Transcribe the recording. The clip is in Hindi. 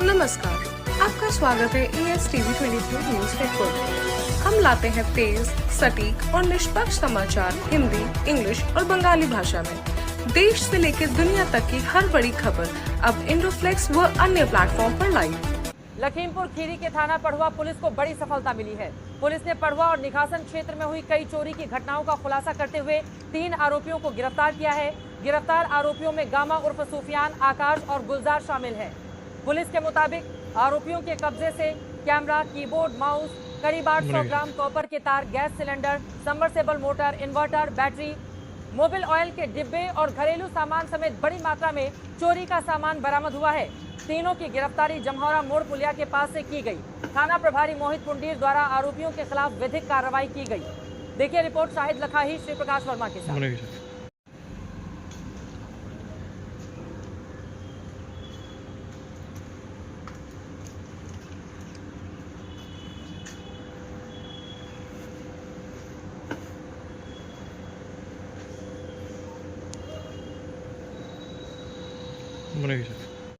नमस्कार, आपका स्वागत है ES TV 23 न्यूज नेटवर्क। हम लाते हैं तेज, सटीक और निष्पक्ष समाचार हिंदी, इंग्लिश और बंगाली भाषा में। देश से लेकर दुनिया तक की हर बड़ी खबर अब इंडोफ्लेक्स व अन्य प्लेटफॉर्म पर लाइव। लखीमपुर खीरी के थाना पढ़ुआ पुलिस को बड़ी सफलता मिली है। पुलिस ने पढ़ुआ और निघासन क्षेत्र में हुई कई चोरी की घटनाओं का खुलासा करते हुए 3 आरोपियों को गिरफ्तार किया है। गिरफ्तार आरोपियों में गामा उर्फ सूफियान, आकाश और गुलजार शामिल हैं। पुलिस के मुताबिक आरोपियों के कब्जे से कैमरा, कीबोर्ड, माउस, करीब 800 ग्राम कॉपर के तार, gas cylinder, submersible motor, inverter, battery, Mobil oil के डिब्बे और घरेलू सामान समेत बड़ी मात्रा में चोरी का सामान बरामद हुआ है। तीनों की गिरफ्तारी जमहौरा मोड़ पुलिया के पास से की गई। थाना प्रभारी मोहित पुंडीर द्वारा आरोपियों के खिलाफ विधिक कार्रवाई की गई। देखिए रिपोर्ट शाहिद लखाही श्री प्रकाश वर्मा के साथ। बनेगी सर।